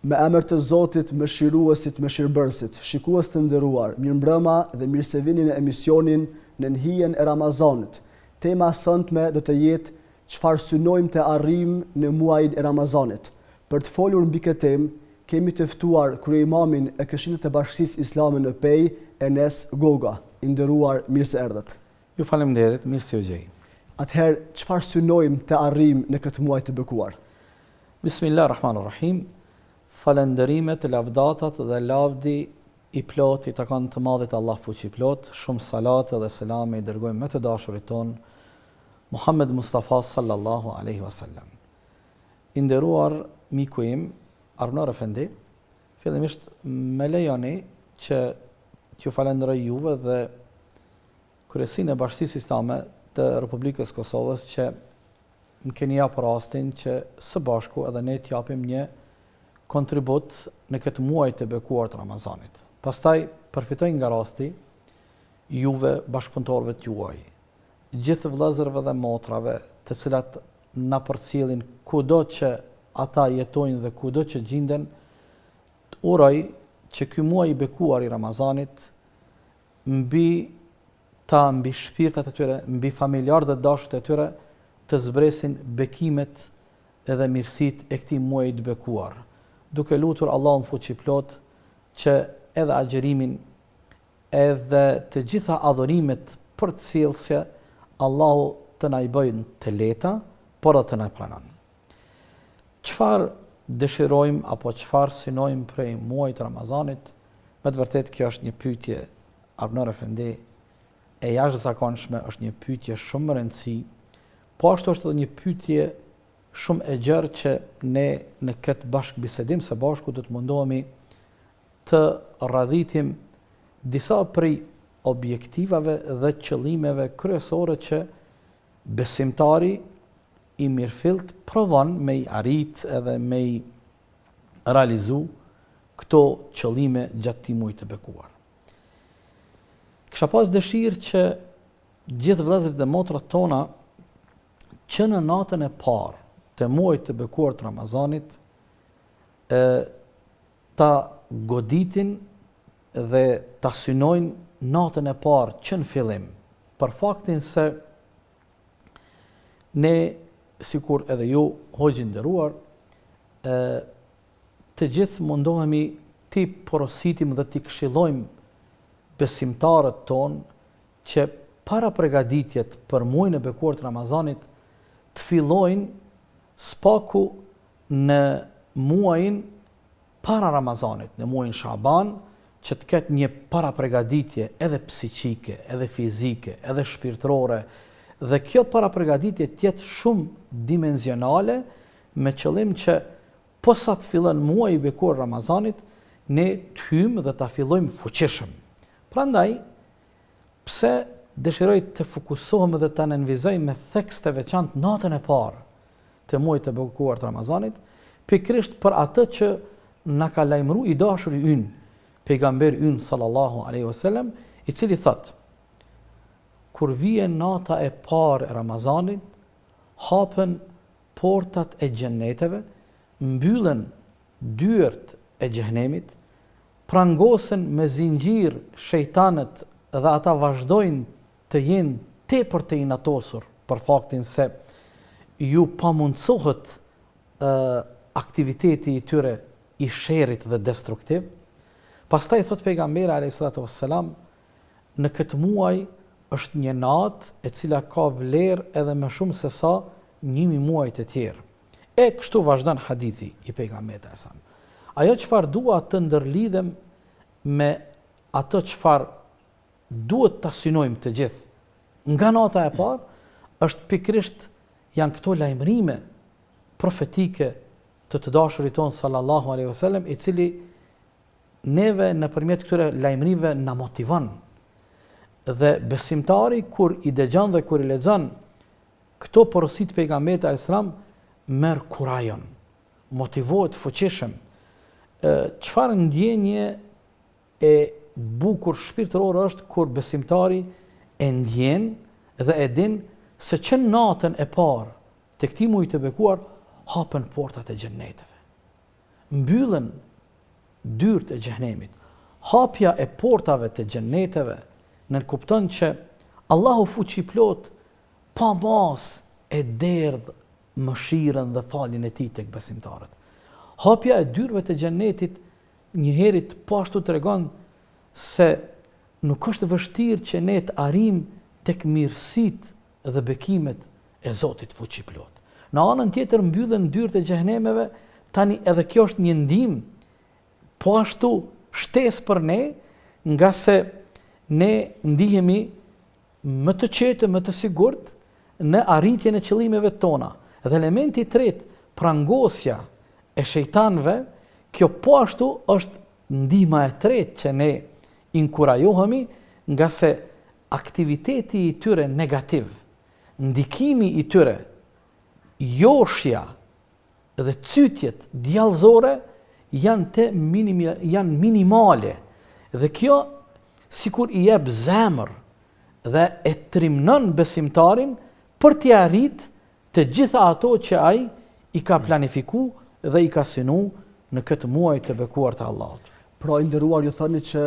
Me emër të Zotit, mëshiruesit, mëshirbërësit, shikues të nderuar, mirëmbrëma dhe mirë se vini në emisionin Në hijen e Ramazanit. Tema sëntme do të jetë çfarë synojmë të arrijmë në muajin e Ramazanit. Për të folur mbi këtë temë, kemi të ftuar krye'imamin e Këshillit të Bashkisë Islame në Pej, Enes Goga. I nderuar, mirë se erdhët. Ju faleminderit, mirë se u gjej. Atëherë, çfarë synojmë të arrijmë në këtë muaj të bekuar? Bismillahirrahmanirrahim. Falënderimet, lavdatat dhe lavdi i plot i takon të madhit Allah fuqi plot, shumë salate dhe selame i dërgojmë me të dashurit ton Muhammed Mustafa sallallahu alaihi wasallam. I nderuar miku im Arnor Efendi, fillimisht më lejoni që t'ju falenderoj juve dhe Kryesinë e Bashkisë Islame të Republikës Kosovës që më keni japur rastin që së bashku edhe ne t'japim një kontribut në këtë muaj të bekuar të Ramazanit. Pastaj përfitoj nga rasti juve bashkëpunëtorëve t'juaj, gjithë vëllezërve dhe motrave të cilat na përcjellin kudo që ata jetojnë dhe kudo që gjenden, uroj që ky muaj i bekuar i Ramazanit mbi shpirtat e tyre, mbi familjarët dhe dashurët e tyre të zbresin bekimet edhe mirësitë e këtij muaji të bekuar, duke lutur Allahun fuqiplot që edhe agjerimin, edhe të gjitha adhurimet për të cilësje, Allahu të na i bëjnë të lehta, por edhe të na pranon. Çfarë dëshirojmë apo çfarë synojmë prej muajit Ramazanit? Me të vërtetë kjo është një pyetje Arnor Efendi e jashtëzakonshme, është një pyetje shumë e rëndësishme, po ashtu është edhe një pyetje shumë e gjerë që ne në këtë bashkëbisedim së bashku do të mundohemi të radhitim disa prej objektivave dhe qëllimeve kryesore që besimtari i mirëfillt provon me i arrit edhe me i realizu këto qëllime gjatë këtij muaji të bekuar. Kisha pas dëshirë që gjithë vëllezërit dhe motrat tona që në natën e parë të muajit të bekuar të Ramazanit ta goditin dhe ta synojnë natën e parë që në fillim, për faktin se ne, sikur edhe ju hoxhë nderuar, të gjithë mundohemi t'i porositim dhe t'i këshillojmë besimtarët tonë që para përgatitjet për muajin e bekuar të Ramazanit të fillojnë spaku në muajin para Ramazanit, në muajin Shaban, që të ketë një para përgatitje edhe psiqike, edhe fizike, edhe shpirtërore, dhe kjo para përgatitje të jetë shumë dimensionale, me qëllim që posa të fillon muaji i bekuar Ramazanit, ne të hyjmë dhe ta fillojmë fuqishëm. Prandaj, pse dëshiroj të fokusohem dhe ta nënvizoj me theks të veçantë natën e parë të muajit të bekuar të Ramazanit, pikërisht për atë që na ka lajmëruar i dashuri ynë, pejgamberi ynë sallallahu alaihi wasallam, i cili thot: kur vjen nata e parë e Ramazanit, hapen portat e xheneteve, mbyllen dyert e xhenemit, prangosen me zinxhir shejtanët dhe ata vazhdojnë të jenë tepër të inatosur për faktin se ju pamundsohet aktiviteti i tyre i sherrit dhe destruktiv. Pastaj thot pejgamberi alayhis salatu wassalam, në këtë muaj është një natë e cila ka vlerë edhe më shumë se sa 1000 muaj të tjerë. E kështu vazhdon hadithi i pejgamberit e sa. Ajo çfarë dua të ndërlidhem me ato çfarë duhet ta synojmë të gjithë nga nata e parë është pikërisht janë këto lajmërime profetike të dashurit ton sallallahu alaihi wasallam, i cili neve nëpërmjet këtyre lajmërive na motivon. Dhe besimtari kur i dëgjon dhe kur i lexon këto porosit pejgamberit alayhis salam merr kurajon, motivohet fuqishëm. Çfarë ndjenje e bukur shpirtërore është kur besimtari e ndjen dhe e din se që natën e parë të këtij muaji të bekuar hapen portat e xheneteve. mbyllen dyert e xhenemit. Hapja e portave të xheneteve nënkupton që Allahu fuqiplot pa mas e derdh mëshirën dhe faljen e tij tek besimtarët. Hapja e dyerve të xhenetit njëherët po ashtu tregon se nuk është vështirë që ne të arrijmë tek mirësitë dhe bekimet e Zotit fuqiplot. Në anën tjetër mbyllen dyert e xhenemeve, tani edhe kjo është një ndihmë po ashtu shtesë për ne, nga se ne ndihemi më të qetë, më të sigurt në arritjen e qëllimeve tona. Dhe elementi i tretë, prangosja e shejtanëve, kjo po ashtu është ndihma e tretë që ne inkurajohemi, nga se aktiviteti i tyre negativ, ndikimi i tyre, joshja dhe cytjet djallëzore janë minimale. Dhe kjo sikur i jep zemër dhe e trimnon besimtarin për t'i arrit të gjitha ato që ai i ka planifiku dhe i ka synu në këtë muaj të bekuar të Allahut. Pra, i nderuar, ju thoni që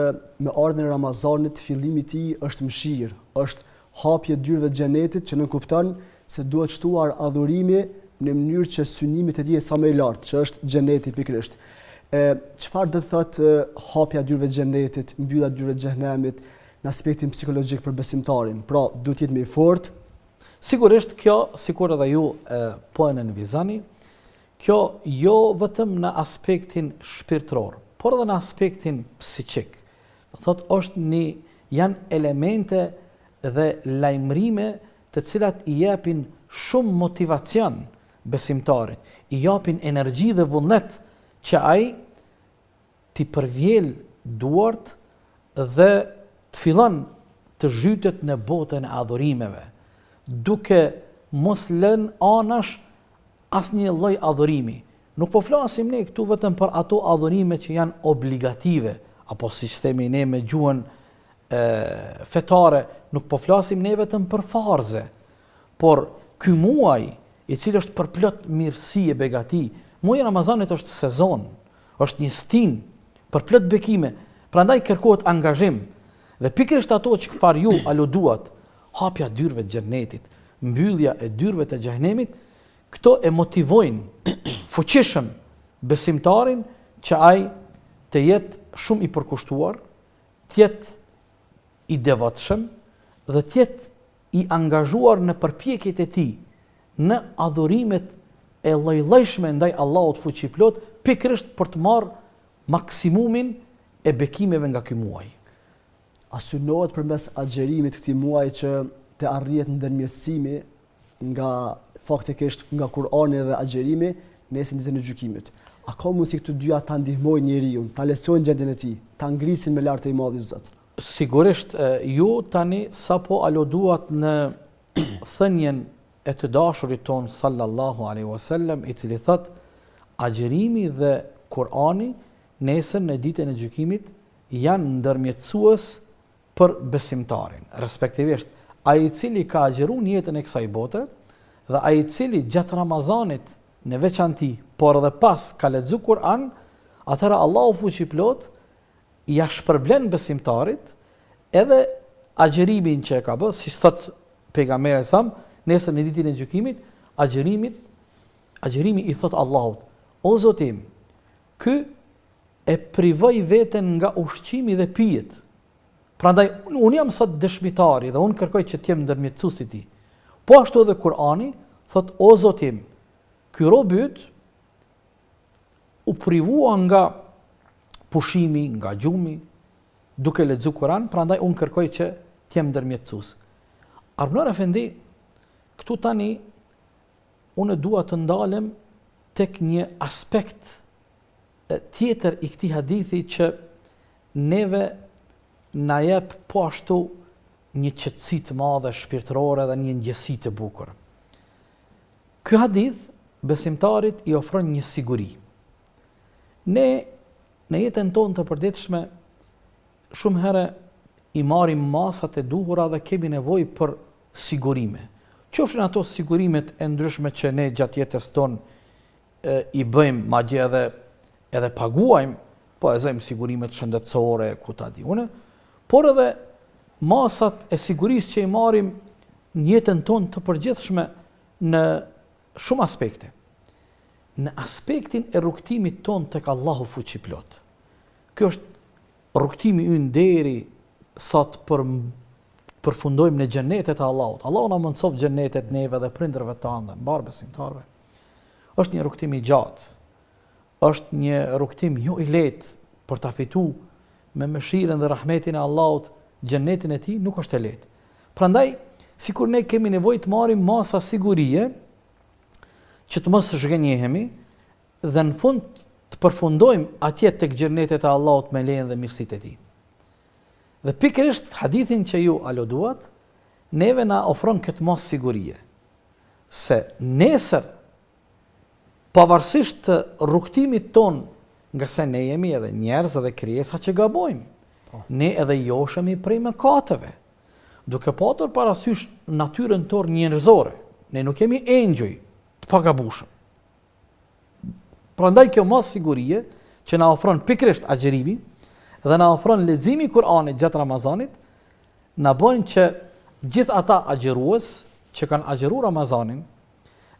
me ardhen e Ramazanit fillimi i tij është mëshirë, është hapje dyerve të xhenetit që nënkupton se duhet shtuar adhurimi në mënyrë që synimi të tij sa më i lartë, që është xheneti pikërisht. Çfarë do të thotë hapja e dyerve të xhenetit, mbyllja e dyerve të xhenemit në aspektin psikologjik për besimtarin? Pra, duhet të jetë më i fortë. Sigurisht kjo, sikur edhe ju po e nënvizani, kjo jo vetëm në aspektin shpirtëror, por edhe në aspektin psiqik. Do thotë janë elemente dhe lajmërime të cilat i japin shumë motivacion besimtarit, i japin energji dhe vullnet që ai t'i përvjel duart dhe të fillon të zhytet në botën e adhurimeve, duke mos lënë anash asnjë lloj adhurimi. Nuk po flasim ne këtu vetëm për ato adhurime që janë obligative, apo siç themi ne me gjuhën fetare, nuk po flasim ne vetëm për farze, por ky muaj i cili është përplot mirësi e begati, muaji i Ramazanit është sezon, është një stin përplot bekime, prandaj kërkohet angazhim. Dhe pikërisht ato që çfarë ju aluduat, hapja e dyerve të xhenetit, mbyllja e dyerve të xhenemit, këto e motivojnë fuqishëm besimtarin që ai të jetë shumë i përkushtuar, të jetë i devotshëm dhe të jetë i angazhuar në përpjekjet e tij në adhurimet e lloj-llojshme ndaj Allahut fuqiplot, pikërisht për të marrë maksimumin e bekimeve nga ky muaj. A synohet përmes agjerimit këtij muaji që të arrihet ndërmjetësimi nga faktikisht nga Kurani dhe agjerimi nesër ditën e gjykimit? A ka mundësi këto dyja ta ndihmojnë njeriu, ta lehtësojnë gjendjen e tij, ta ngrisin me lart e i madhi Zot? Sigurisht, ju tani sapo aluduat në thënien e të dashurit ton sallallahu alaihi wasallam, i cili thot agjerimi dhe Kurani nesër në ditën e gjykimit janë ndërmjetësues për besimtarin. Respektivisht, ai i cili ka agjeruar në jetën e kësaj bote dhe ai i cili gjatë Ramazanit në veçanti, por edhe pas ka lexuar Kur'an, atëra Allahu fuqiplot ja shpërblen besimtarit edhe agjerimin që e ka bërë, si thot pejgamberi sa, nesër në ditën e gjykimit, agjerimi i thot Allahut: o Zoti im, ky e privoj veten nga ushqimi dhe pijet. Prandaj unë jam sot dëshmitari dhe unë kërkoj që të jem ndërmjetësuesi i tij. Po ashtu edhe Kur'ani thot: o Zoti im, ky rob yt u privua nga pushimi, nga gjumi, duke lexuar Kur'an, prandaj unë kërkoj që të jem ndërmjetësues. Arnor Efendi, këtu tani unë dua të ndalem tek një aspekt tjetër i këtij hadithi që neve na jep po ashtu një qetësi të madhe shpirtërore dhe një ndjesi të bukur. Ky hadith besimtarit i ofron një siguri. Ne në jetën tonë të përditshme shumë herë i marrim masat e duhura dhe kemi nevojë për sigurime. Qofshin ato sigurimet e ndryshme që ne gjatë jetës tonë i bëjmë, madje edhe edhe paguajmë, po e zëjmë sigurimet shëndetësore, ku ta di une, por edhe masat e sigurisë që i marim në jetën tonë të përgjithshme në shumë aspekte. Në aspektin e rrugtimit tonë tek Allahu fuqiplot. Kjo është rrugtimi ynë deri sa të përfundojmë në xhenetet e Allahut. Allahu na mundsof xhenetet neve dhe prindërve tanë, mbar besimtarve. Është një rrugtim i gjatë. Është një rrugtim jo i lehtë për ta fituar me mëshirën dhe rahmetin e Allahut xhenetin e tij, nuk është e lehtë. Prandaj, sikur ne kemi nevojë të marrim masa sigurie që të mos zhgënjehemi dhe në fund të përfundojmë atje tek xhenetet e Allahut me lejen dhe mirësitë e tij. Dhe pikërisht hadithin që ju aluduat, neve na ofron këtë mos sigurie se nesër, pavarësisht të rrugtimit ton, nga se ne jemi edhe njerëz dhe krijesa që gabojmë, ne edhe joshemi prej mëkateve, duke patur parasysh natyrën tonë njerëzore. Ne nuk jemi engjëj të pagabueshëm. Prandaj kjo mos sigurie që na ofron pikërisht agjerimi dhe na ofron leximi i Kuranit gjatë Ramazanit, na bën që gjithë ata agjerues që kanë agjeruar Ramazanin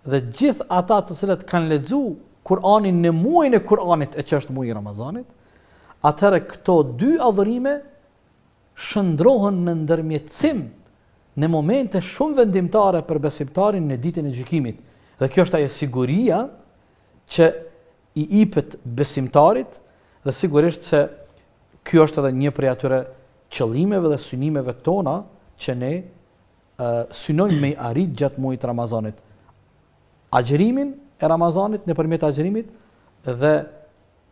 dhe gjithë ata të cilët kanë lexuar Kur'anin në muajin e Kur'anit e që është muaji i Ramazanit, atëherë këto dy adhurime shndrohen në ndërmjetësim në momente shumë vendimtare për besimtarin në ditën e gjykimit. Dhe kjo është ajo siguria që i jepet besimtarit dhe sigurisht se kjo është edhe një prej atyre qëllimeve dhe synimeve tona që ne synojmë me arrit gjatë muajit Ramazanit. Agjerimin e Ramazanit nëpërmjet agjerimit dhe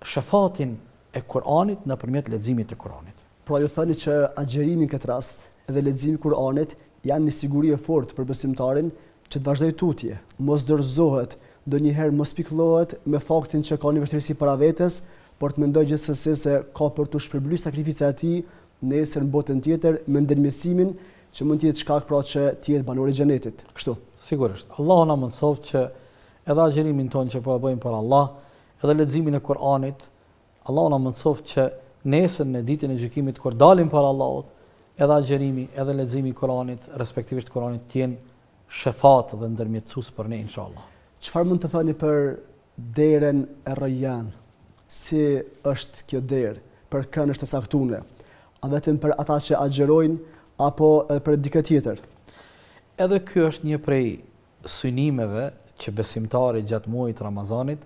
shefatin e Kur'anit nëpërmjet leximit të Kur'anit. Pra ju thani që agjerimi në këtë rast dhe leximi i Kur'anit janë një siguri e fortë për besimtarin që të vazhdojë tutje, mos dorëzohet, ndonjëherë mos pikëllohet me faktin që ka një vështirësi para vetes, por të mendoj gjithsesi se ka për të shpërblyer sakrificat e tij nesër në botën tjetër me ndërmjetësimin që mund të jetë shkak pra që të jetë banor i xhenetit. Kështu. Sigurisht. Allahu na mëson që edhe agjerimin tonë që po e bëjmë për Allah, edhe leximin e Kur'anit, Allahu na mëson që nesër në ditën e gjykimit kur dalim para Allahut, edhe agjerimi, edhe leximi i Kur'anit, respektivisht Kur'anit, të jenë shefat dhe ndërmjetësues për ne inshallah. Çfarë mund të thoni për derën e Rayyan? Si është kjo derë? Për kën është e caktuar? A vetëm për ata që agjerojnë apo për dikë tjetër? Edhe ky është një prej synimeve që besimtari gjatë muajit Ramazanit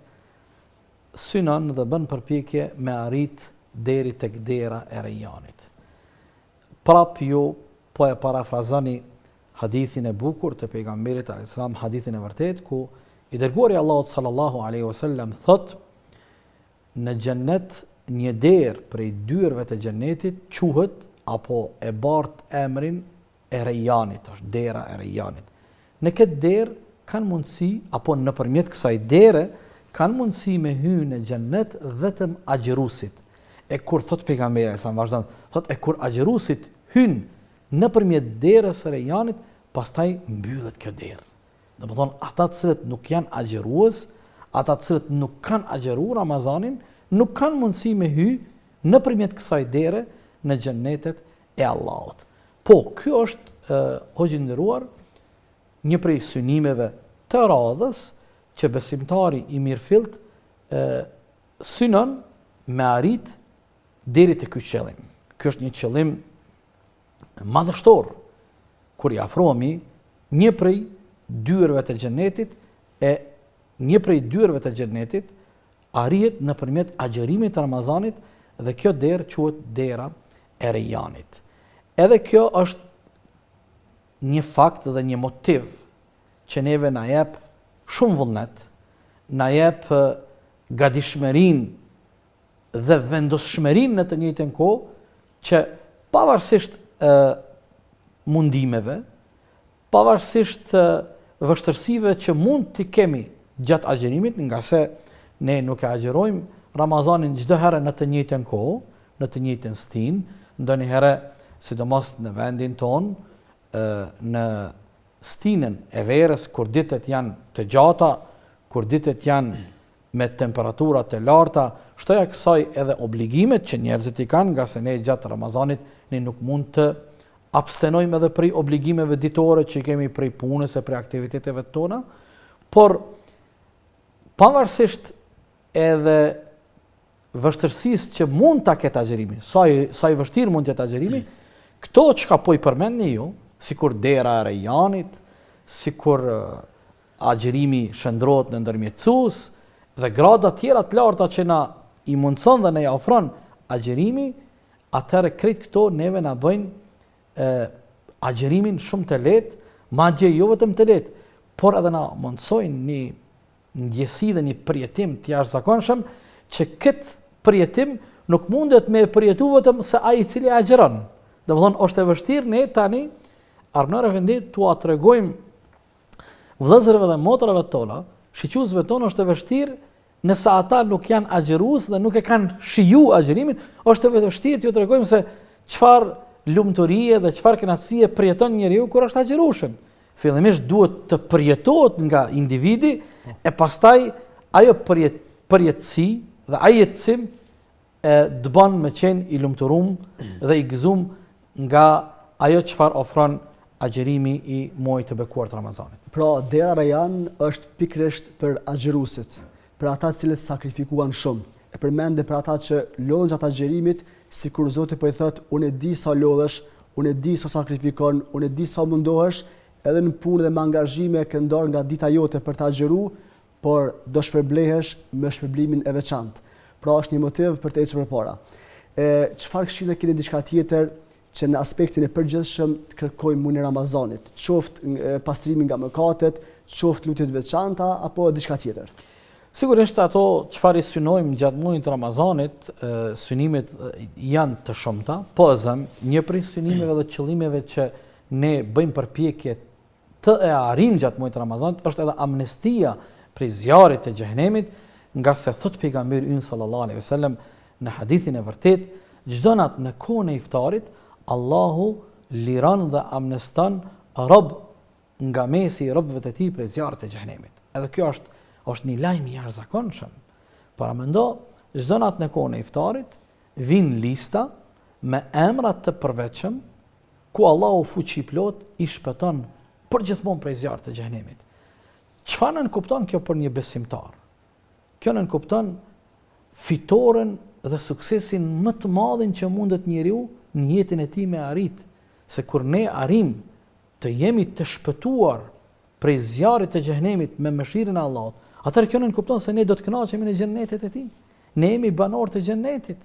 synon dhe bën përpjekje me arrit deri tek dera e Rayyanit. Prap ju po e parafrazoni hadithin e bukur të pejgamberit alayhis salam, hadithin e vërtet ku i dërguari Allahut sallallahu alaihi wasallam thot: në xhennet një derë prej dyrëve të xhennetit quhet apo e bart emrin e Rayyanit, është dera e Rayyanit. Në këtë derë kanë mundësi apo nëpërmjet kësaj dere kanë mundësi me hyrë në xhennet vetëm agjerusit. E kur thot pejgamberi sa vazhdon, thot e kur agjerusit hyn nëpërmjet derës së Rayyanit, pastaj mbyllet kjo derë. Domethënë ata të cilët nuk janë agjerues, ata të cilët nuk kanë agjeruar Ramazanin, nuk kanë mundësi me hyrë nëpërmjet kësaj dere në xhennetet e Allahut. Po, kjo është hoxhë nderuar një prej synimeve të radhës që besimtari i mirëfillt synon me arrit deri te ky qëllim. Ky është një qëllim madhështor kur i afrohemi një prej dyrëve të xhenetit e një prej dyrëve të xhenetit arrihet nëpërmjet agjerimit të Ramazanit dhe kjo derë quhet dera e Rayyanit. Edhe kjo është një fakt dhe një motiv që neve na jep shumë vullnet, na jep gatishmërinë dhe vendoshmërinë në të njëjtën kohë që pavarësisht mundimeve, pavarësisht vështirësive që mund t'i kemi gjatë agjerimit, nga se ne nuk e agjerojmë Ramazanin çdo herë në të njëjtën kohë, në të njëjtën stinë, ndonjëherë sidomos në vendin ton, në stinën e verës kur ditët janë të gjata, kur ditët janë me temperaturat e larta, shtoja kësaj edhe obligimet që njerëzit i kanë, nga se ne gjatë Ramazanit ne nuk mund të abstenojmë edhe prej obligimeve ditore që kemi prej punës e prej aktiviteteve tona, por pavarësisht edhe vështërësisë që mund ta ketë agjerimi, sa i vështirë mund të jetë agjerimi, këto çka po i përmendni ju, sikur dera e Rejanit, sikur agjerimi shndrohet në ndërmjetësues dhe grada tjera të larta që na i mundson dhe na ja ofron agjerimi, atëherë krejt këto neve na bëjnë agjerimin shumë të lehtë, madje jo vetëm të lehtë, por edhe na mundsojnë një ndjesi dhe një përjetim të jashtëzakonshëm që këtë përjetim nuk mundet me përjetu vetëm se ai i cili agjeron. Domethënë është e vështirë ne tani Arnor Efendi t'ua tregojmë vëllezërve dhe motrave tona, shiquzve tonë është e vështirë nëse ata nuk janë agjerues dhe nuk e kanë shiju agjerimin, është e vështirë t'ju tregojmë se çfarë lumturie dhe çfarë kënaqësie përjeton njeriu kur është agjerueshëm. Fillimisht duhet të përjetohet nga individi e pastaj ajo përjetësi dhe ai jetësim të bën me qenë i lumturum dhe i gëzuar nga ajo çfarë ofron agjerimi i muajit të bekuar të Ramazanit. Pra, dera Rajan është pikërisht për agjeruesit, për ata cilët sakrifikuan shumë. E përmende për ata që lodhen gjatë agjerimit, sikur Zoti po i thotë, unë e di sa lodhesh, unë e di sa sakrifikon, unë e di sa mundohesh, edhe në punë dhe me angazhime e këndor nga dita jote për të agjeru, por do shpërblehesh me shpërblimin e veçantë. Pra është një motiv për të ecur përpara. Çfarë këshille keni diçka tjetër që në aspektin e përgjithshëm të kërkojmë muajin e Ramazanit, qoftë pastrimi nga mëkatet, qoftë lutje të veçanta apo diçka tjetër? Sigurisht ato çfarë i synojmë gjatë muajit të Ramazanit, synimet janë të shumta, po një prej synimeve dhe qëllimeve që ne bëjmë përpjekje të e arrijmë gjatë muajit të Ramazanit është edhe amnestia prej zjarrit të xhehenemit, nga se thot pejgamberi ynë sallallahu alaihi wasallam në hadithin e vërtet, çdo natë në kohën e iftarit Allahu liron dhe amneston rob nga mesi i robëve të tij prej zjarrit të xhehenemit. Edhe kjo është një lajm i jashtëzakonshëm. Para mendo, çdo natë në kohën e iftarit vin lista me emra të përveçëm ku Allahu fuqiplot i shpëton përgjithmonë prej zjarrit të xhehenemit. Çfarë nën kupton kjo për një besimtar? Kjo nën kupton fitoren dhe suksesin më të madhin që mundet njeriu në jetën e tij me arrit, se kur ne arrim të jemi të shpëtuar prej zjarrit të xhehenemit me mëshirën e Allahut, atëherë kjo nën kupton se ne do të kënaqemi në xhennetet e tij. Ne jemi banor të xhennetit.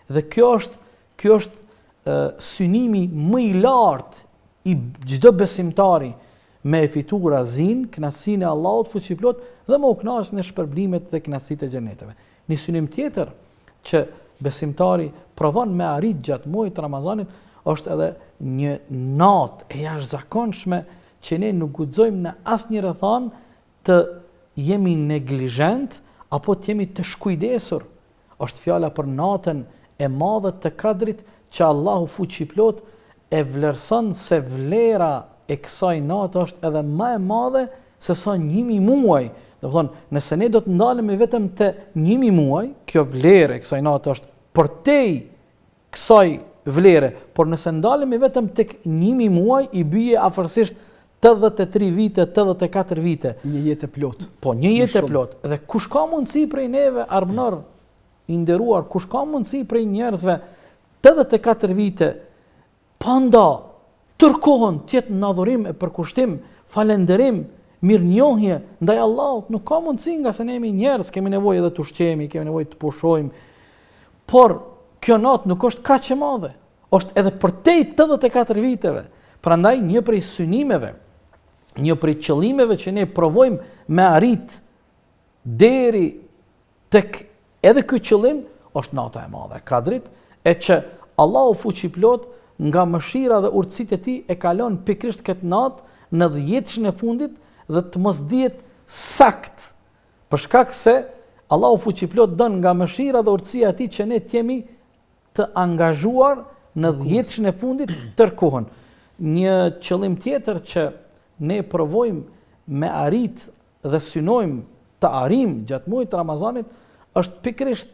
Dhe kjo është synimi më i lartë i çdo besimtari me fitu razin, kënaqësinë e Allahut fuqiplot dhe me u kënaqur në shpërblimet dhe kënaqësitë e xheneteve. Një synim tjetër që besimtari provon me arrit gjatë muajit të Ramazanit është edhe një natë e jashtëzakonshme që ne nuk guxojmë në asnjë rrethon të jemi neglizhent apo të jemi të shkujdesur. Është fjala për natën e madhe të Kadrit që Allahu fuqiplot e vlerëson se vlera e kësaj natë është edhe më e madhe se sa 1000 muaj. Do të thonë, nëse ne do të ndalemi vetëm te 1000 muaj, kjo vlerë e kësaj natë është përtej kësaj vlere, por nëse ndalemi vetëm tek 1000 muaj i bie afërsisht 83 vite, 84 vite. Një jetë e plot. Po, një jetë e plot. Dhe kush ka mundësi prej neve armënor i nderuar, kush ka mundësi prej njerëzve 84 vite pa nda tërkohën tjetë në adhurim e përkushtim, falenderim, mirënjohje ndaj Allahut, nuk ka mundësi nga se ne jemi njerëz, kemi nevojë edhe të ushqemi, kemi nevojë të pushojmë. Por kjo natë nuk është kaq e madhe, është edhe përtej 84 viteve. Prandaj një prej synimeve, një prej qëllimeve që ne provojmë me arrit deri tek edhe ky qëllim është nata e madhe e Kadrit, e që Allahu fuqiplot nga mëshira dhe urtësitë e tij e kalon pikërisht këtë natë në 10 e fundit dhe të mos dihet sakt, për shkak se Allahu fuqiplot don nga mëshira dhe urtësia e tij që ne të jemi të angazhuar në 10 e fundit tërkohën. Një qëllim tjetër që ne provojmë me arrit dhe synojmë të arrim gjatë muajit të Ramazanit është pikërisht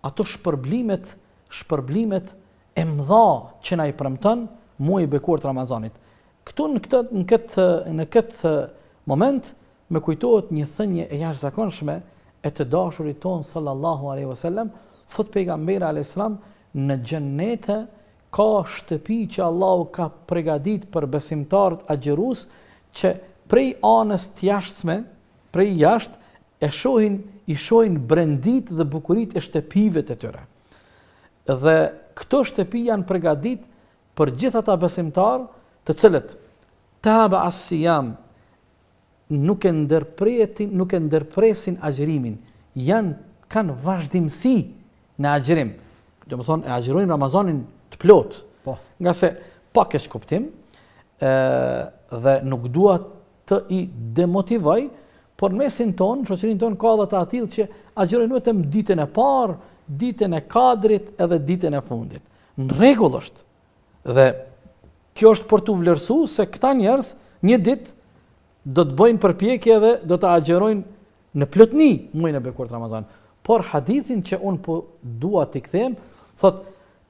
ato shpërblimet e mëdha që na i premton muaji i bekuar të Ramazanit. Këtu në këtë moment më kujtohet një thënie e jashtëzakonshme e të dashurit ton sallallahu alaihi wasallam, thot pejgamberi alayhis salam, në xhenete ka shtëpi që Allahu ka përgatit për besimtarët agjërues që prej anës të jashtme, prej jashtë i shohin brendit dhe bukurit e shtëpive të tyre. Dhe këto shtëpi janë përgatit për gjithë ata besimtarë të cilët taba as-siyam nuk e ndërpresin agjërimin, kanë vazhdimsi në agjërim. Do të thonë e agjërojnë Ramazanin të plot. Po. Nga se pak e shkuptim dhe nuk dua të i demotivoj, por në mesin ton, shoqërinë ton ka edhe të atill që agjërojnë vetëm ditën e parë, ditën e kadrit edhe ditën e fundit. Në rregull është. Dhe kjo është për të vlerësuar se këta njerëz një ditë do të bëjnë përpjekje dhe do të agjërojnë në plotni muajin e bekuar të Ramazanit. Por hadithin që un po dua t'i kthem, thot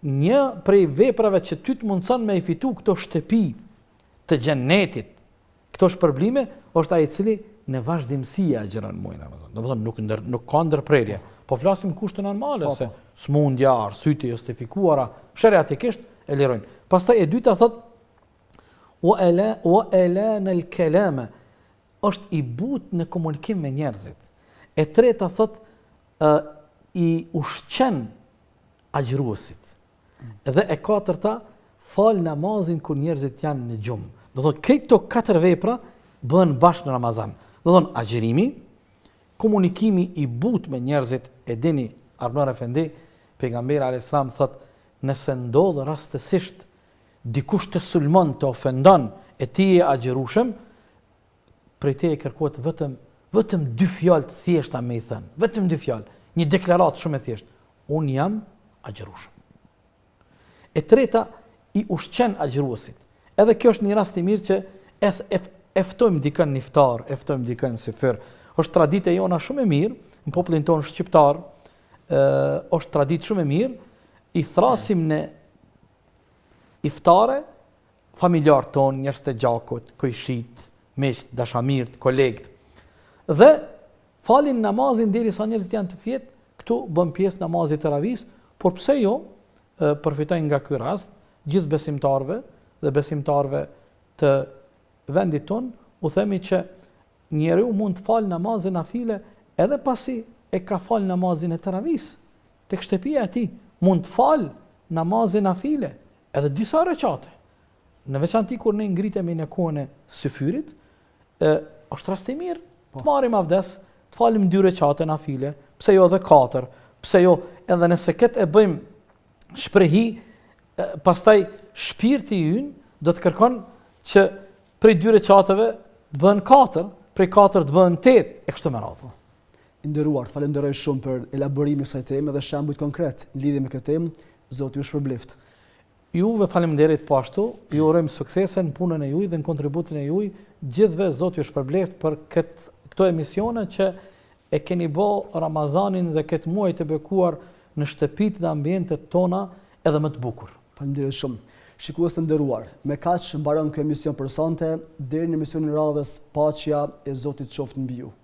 një prej veprave që ty të mundson me i fitu këto shtëpi të xhenetit, këto shpërblime, është ai i cili në vazhdimsi agjeron muajin e Ramazanit. Do të thonë nuk ka ndërprerje. Po flasim kushte normale se smundja, arsyet justifikuara, shariatikisht e lirojnë. Pastaj e dyta thot wa alana al-kalama, është i butë në komunikim me njerëzit. E treta thot i ushqen agjëruesit. Dhe e katërta fal namazin kur njerëzit janë në gjumë. Do thotë këto katër vepra bëhen bashkë në Ramazan. Do thonë agjërimi, komunikimi i butë me njerëzit, e dini Arnor Efendi, pejgamberi alayhis salam thot, nëse ndodh rastësisht dikush të sulmon, të ofendon e ti e agjërueshëm, prej te e kërkohet vetëm dy fjalë të thjeshta me i thënë, vetëm dy fjalë, një deklaratë shumë e thjeshtë. Unë jam agjërueshëm. E treta i ushqen agjëruesit. Edhe kjo është një rast i mirë që eftojmë dikën në iftar, eftojmë dikën në sifir. Është traditë e jona shumë e mirë, në popullin tonë shqiptar, është traditë shumë e mirë, i thrasim në iftare familjarë tonë, njerëz të gjakut, kojshit, miqt, dashamirt, kolegët. Dhe falin namazin derisa njerëzit janë të fjetë, këtu bën pjesë namazit të ravis, por pse jo, përfitojnë nga ky rast gjithë besimtarëve dhe besimtarëve të vendit tonë, u themi që njeriu mund të falë namazin nafile edhe pasi e ka falë namazin e taravis. Tek shtëpia e tij mund të falë namazin nafile edhe disa recate. Në veçanti kur ne ngritemi në kohën e syfyrit, është rast i mirë të marrim avdes, të falim 2 recate nafile, pse jo edhe 4, pse jo edhe nëse këtë e bëjmë shprehi, pastaj shpirti ynë do të kërkon që prej 2 recateve të bëhen 4, prej 4 të bëhen 8 e kështu me radhë. Nderuar, falenderoj shumë për elaborimin e kësaj teme dhe shembuj konkret në lidhje me këtë temë. Zoti ju shpërbleft. Juve faleminderit po ashtu, ju urojmë suksese në punën e juaj dhe në kontributin e juaj. Gjithëve Zoti ju shpërbleft për këto emisione që e keni bë Ramazanin dhe këtë muaj të bekuar në shtëpitë dhe ambientet tona edhe më të bukur. Faleminderit shumë. Shikues të nderuar, me kaq mbaron ky emision për sonte, deri në emisionin radhës, paqja e Zotit qoftë mbi ju.